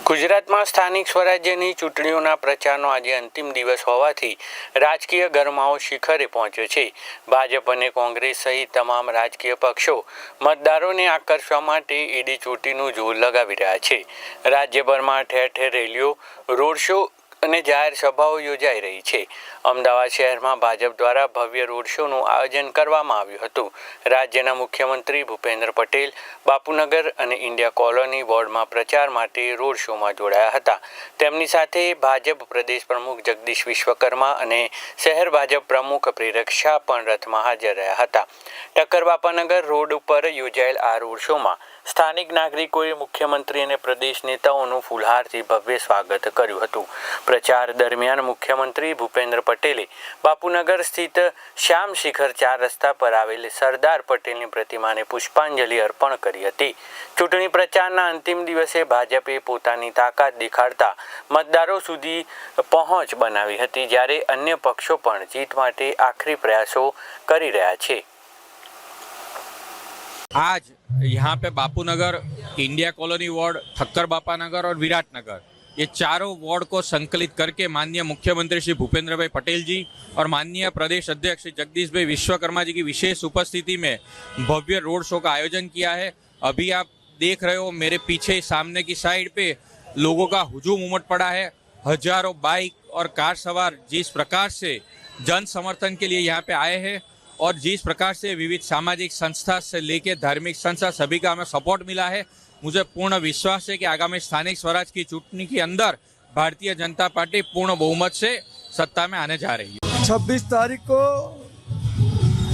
ગુજરાતમાં સ્થાનિક સ્વરાજ્યની ચૂંટણીઓના પ્રચારનો આજે અંતિમ દિવસ હોવાથી રાજકીય ગરમાવો શિખરે પહોંચ્યો છે। ભાજપ અને કોંગ્રેસ સહિત તમામ રાજકીય પક્ષો મતદારોને આકર્ષવા માટે એડી ચોટીનું જોર લગાવી રહ્યા છે। રાજ્યભરમાં ઠેર ઠેર રેલીઓ, રોડ શો અને જાહેર સભાઓ યોજાઈ રહી છે। અમદાવાદ શહેરમાં ભાજપ દ્વારા ભવ્ય રોડ શોનું આયોજન કરવામાં આવ્યું હતું। રાજ્યના મુખ્યમંત્રી ભૂપેન્દ્ર પટેલ બાપુનગર અને ઇન્ડિયા કોલોની વોર્ડમાં પ્રચાર માટે રોડ શોમાં જોડાયા હતા। તેમની સાથે ભાજપ પ્રદેશ પ્રમુખ જગદીશ વિશ્વકર્મા અને શહેર ભાજપ પ્રમુખ પ્રેરક શાહ પણ રથમાં હાજર રહ્યા હતા। ટક્કર બાપાનગર રોડ ઉપર યોજાયેલ આ રોડ શોમાં સ્થાનિક નાગરિકોએ મુખ્યમંત્રી અને પ્રદેશ નેતાઓનું ફૂલહારથી ભવ્ય સ્વાગત કર્યું હતું। પ્રચાર દરમિયાન મુખ્યમંત્રી ભૂપેન્દ્ર પટેલે બાપુનગર સ્થિત શ્યામ શિખર 4 રસ્તા પર આવેલ સરદાર પટેલની પ્રતિમાને પુષ્પાંજલિ અર્પણ કરી હતી। ચૂંટણી પ્રચારના અંતિમ દિવસે ભાજપે પોતાની તાકાત દેખાડતા મતદારો સુધી પહોંચ બનાવી હતી, જ્યારે અન્ય પક્ષો પણ જીત માટે આખરી પ્રયાસો કરી રહ્યા છે। आज यहाँ पे Bapunagar, India colony ward, Thakkar Bapanagar और विराटनगर, ये चारों वार्ड को संकलित करके माननीय मुख्यमंत्री श्री भूपेंद्र भाई पटेल जी और माननीय प्रदेश अध्यक्ष श्री जगदीश भाई विश्वकर्मा जी की विशेष उपस्थिति में भव्य रोड शो का आयोजन किया है। अभी आप देख रहे हो मेरे पीछे सामने की साइड पे लोगों का हुजूम उमड़ पड़ा है। हजारों बाइक और कार सवार जिस प्रकार से जन समर्थन के लिए यहाँ पे आए हैं और जिस प्रकार से विविध सामाजिक संस्था से लेकर धार्मिक संस्था सभी का हमें सपोर्ट मिला है, मुझे पूर्ण विश्वास है कि आगामी स्थानिक स्वराज की चुनाव के अंदर भारतीय जनता पार्टी पूर्ण बहुमत से सत्ता में आने जा रही है। 26 तारीख को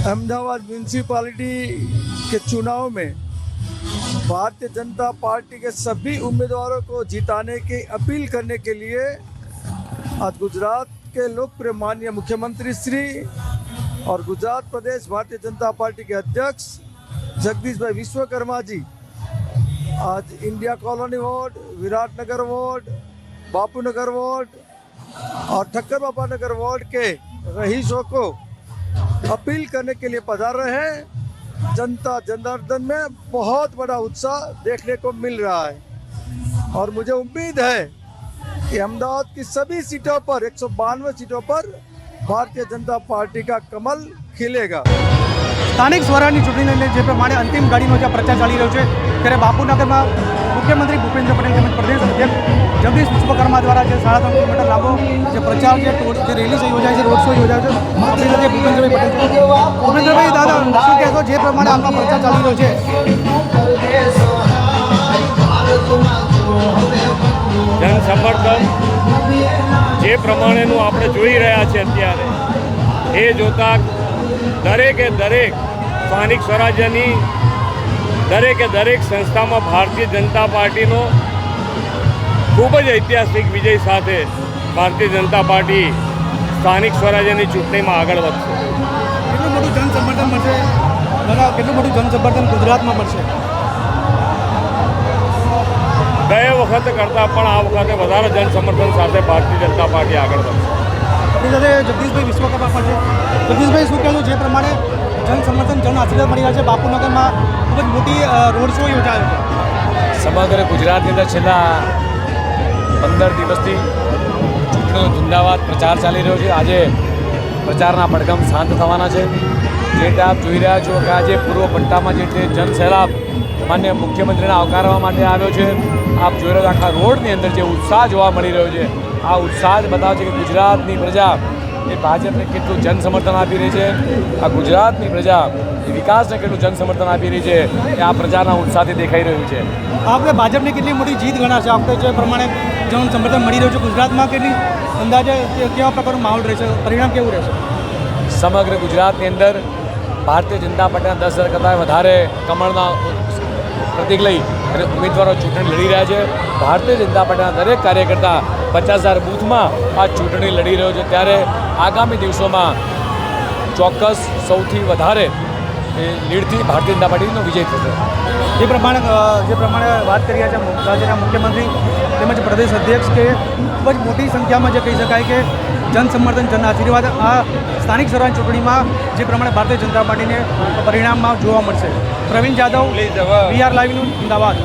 अहमदाबाद म्यूनसिपालिटी के चुनाव में भारतीय जनता पार्टी के सभी उम्मीदवारों को जिताने की अपील करने के लिए आज गुजरात के लोकप्रिय माननीय मुख्यमंत्री श्री और गुजरात प्रदेश भारतीय जनता पार्टी के अध्यक्ष जगदीश भाई विश्वकर्मा जी आज India colony ward, Viratnagar ward, Bapunagar ward और ठक्कर बापानगर वार्ड के रईसों को अपील करने के लिए पधार रहे हैं। जनता जनार्दन में बहुत बड़ा उत्साह देखने को मिल रहा है और मुझे उम्मीद है कि अहमदाबाद की सभी सीटों पर 192 सीटों पर भारतीय जनता पार्टी का कमल खिलेगा। સ્થાનિક સ્વરાજની ચૂંટણીને લઈને જે પ્રમાણે અંતિમ ગાડીનો જે પ્રચાર ચાલી રહ્યો છે, ત્યારે બાપુનગરમાં મુખ્યમંત્રી ભૂપેન્દ્ર પટેલ તેમજ પ્રદેશ અધ્યક્ષ જગદીશ વિશ્વકર્મા દ્વારા જે 3.5 કિલોમીટર લાંબો જે પ્રચાર જે રેલી યોજાય છે, રોડ શો યોજાય છે, આપણી સાથે ભૂપેન્દ્રભાઈ પટેલ છે। ભૂપેન્દ્રભાઈ દાદા, શું કહેશો જે પ્રમાણે આપનો પ્રચાર ચાલી રહ્યો છે? જન સમર્થન જે પ્રમાણેનું આપણે જોઈ રહ્યા છે અત્યારે, એ જોતા દરેકે દરેક સ્થાનિક સ્વરાજ્યની દરેક સંસ્થામાં ભારતીય જનતા પાર્ટીનો ખૂબ જ ઐતિહાસિક વિજય સાથે ભારતીય જનતા પાર્ટી સ્થાનિક સ્વરાજ્યની ચૂંટણીમાં આગળ વધશે। કેટલું મોટું જન સમર્થન મળશે દાદા? કેટલું મોટું જન સમર્થન ગુજરાતમાં મળશે? ગયા વખતે કરતાં પણ આ વખતે વધારે જન સમર્થન સાથે ભારતીય જનતા પાર્ટી આગળ વધશે। આપણી સાથે જગદીશભાઈ વિશ્વકર્મા પણ છે। જગદીશભાઈ, શું કહેવું જે પ્રમાણે જન સમર્થન, જન આશીર્વાદ મળી રહ્યા છે? બાપુનગરમાં ખૂબ જ મોટી રોડ શો યોજાયો છે। સમગ્ર ગુજરાતની અંદર છેલ્લા 15 દિવસથી ચૂંટણીનો જિંદાબાદ પ્રચાર ચાલી રહ્યો છે। આજે પ્રચારના પડઘમ શાંત થવાના છે। જે રીતે આપ જોઈ રહ્યા છો કે આજે પૂર્વ પટ્ટામાં જે રીતે જન સૈલાબ માન્ય મુખ્યમંત્રીને આવકારવા માટે આવ્યો છે। આપ જોઈ રહ્યા છો આખા રોડની અંદર જે ઉત્સાહ જોવા મળી રહ્યો છે, આ ઉત્સાહ જ બતાવે છે કે ગુજરાતની પ્રજા એ ભાજપને કેટલું જન સમર્થન આપી રહી છે। આ ગુજરાતની પ્રજા એ વિકાસને કેટલું જન સમર્થન આપી રહી છે એ આ પ્રજાના ઉત્સાહથી દેખાઈ રહ્યું છે। આપણે ભાજપને કેટલી મોટી જીત ગણાશે? આપણે જે પ્રમાણે જન સમર્થન મળી રહ્યું છે ગુજરાતમાં, કેટલી અંદાજે કેવા પ્રકારનો માહોલ રહેશે, પરિણામ કેવું રહેશે? સમગ્ર ગુજરાતની અંદર ભારતીય જનતા પાર્ટીના 10,000 કરતાં વધારે કમળના પ્રતિક લઈ અને ઉમેદવારો ચૂંટણી લડી રહ્યા છે। ભારતીય જનતા પાર્ટીના દરેક કાર્યકર્તા 50,000 બૂથમાં આ ચૂંટણી લડી રહ્યો છે। ત્યારે આગામી દિવસોમાં ચોક્કસ સૌથી વધારે લીડથી ભારતીય જનતા પાર્ટીનો વિજય થશે। જે પ્રમાણે વાત કરી રહ્યા છે રાજ્યના મુખ્યમંત્રી તેમજ પ્રદેશ અધ્યક્ષ કે ખૂબ જ મોટી સંખ્યામાં જે કહી શકાય કે જન સમર્થન, જન આશીર્વાદ આ સ્થાનિક સ્વરાજ ચૂંટણીમાં જે પ્રમાણે ભારતીય જનતા પાર્ટીને પરિણામમાં જોવા મળશે। Pravin Jadav, VR live news, Ahmedabad.